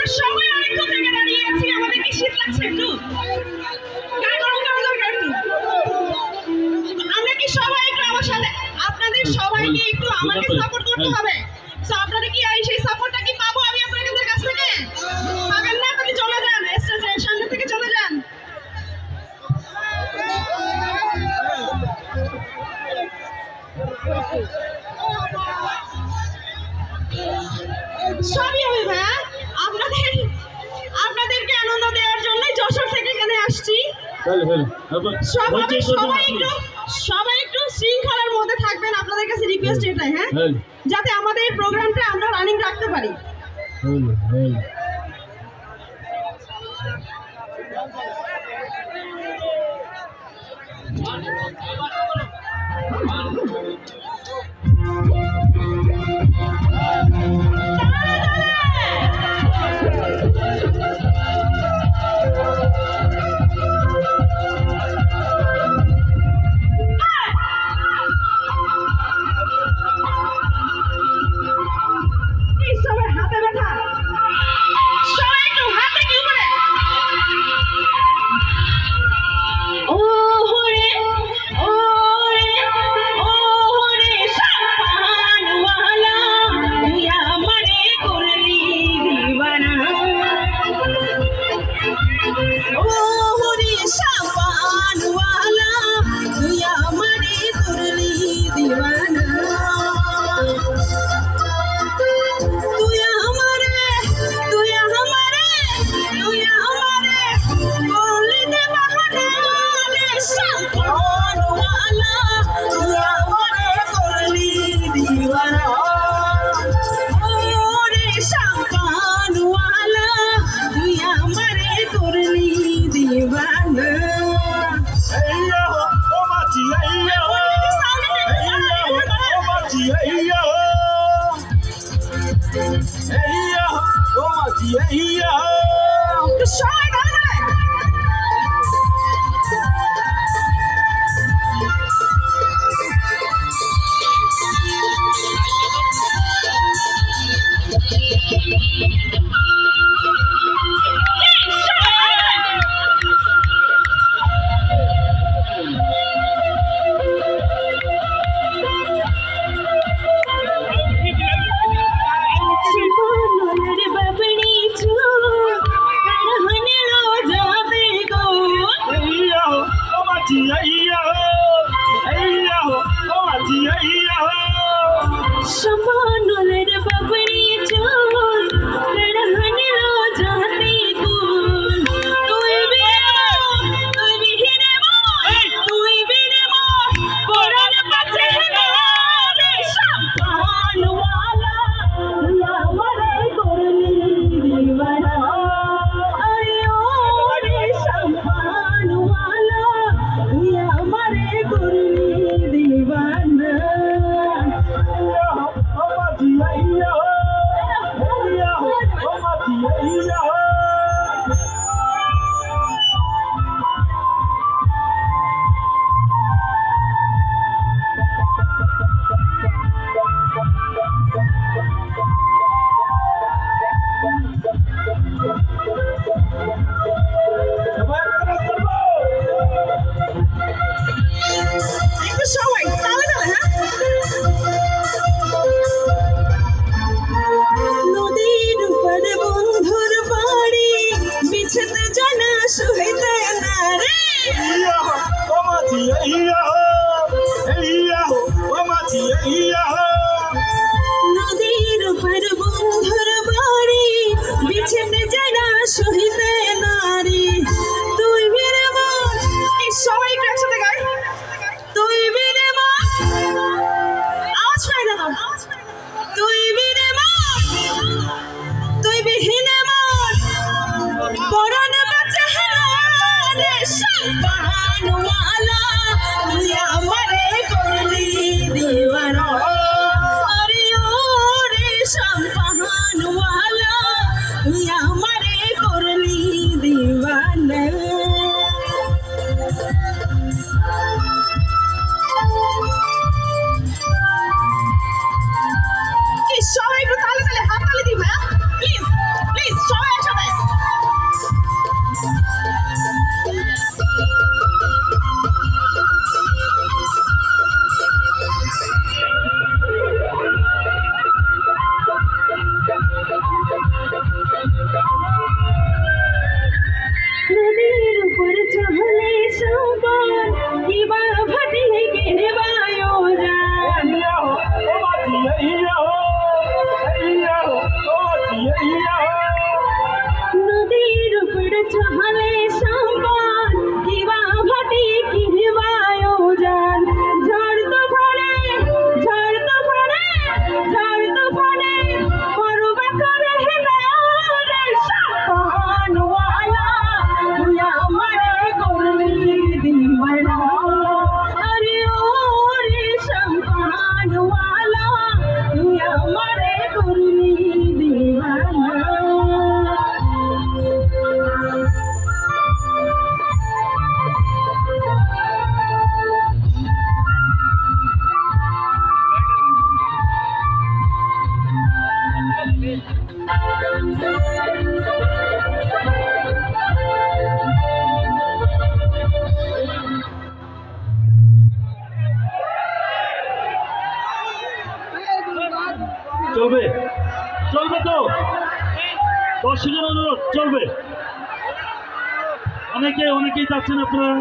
আমরা সবাই অনেকক্ষণ থেকে দাঁড়িয়ে আছি, আমাদের কি শীত লাগছে একটু? গায়ে গরম করা দরকার একটু। আমরা কি সবাই একটু আমার সাথে, আপনাদের সবাইকে একটু আমাকে সাপোর্ট করতে হবে। তো আপনারা কি সেই সাপোর্টটা কি পাবো আমি আপনাদের কাছ থেকে? পাবেন না? তাহলে চলে যান, স্টেজের সামনে থেকে চলে যান। সবই হবে ভাইয়া, আপনাদেরকে আনন্দ দেওয়ার জন্যই যশোর থেকে এখানে আসছি। সবাই একটু শৃঙ্খলার মধ্যে থাকবেন, আপনাদের কাছে রিকোয়েস্ট এটাই, হ্যাঁ, যাতে আমাদের প্রোগ্রামটা আমরা রানিং রাখতে পারি। নদীর উপর বন্ধুর বাড়ি বিছেতে জানা সহিতে নারী তুই বীরে মন। এই সবাই একটু একসাথে গাই। তুই বীরে মন, আওয়াজ পাই না তো। তুই বীরে মন, তুই বিহীনে মন পরাণ বাঁচে রে সম্পানওয়ালা তুই আমারে করলি দিওয়ানা। আরে ও রে সম্পানওয়ালা তুই আমারে করলি দিওয়ানা। সবাই একটু তালে তালে হাত তালে দিই ভাইয়া, প্লিজ প্লিজ সবাই চলবে তো? দর্শকের অনুরোধ চলবে। অনেকেই চাচ্ছেন আপনারা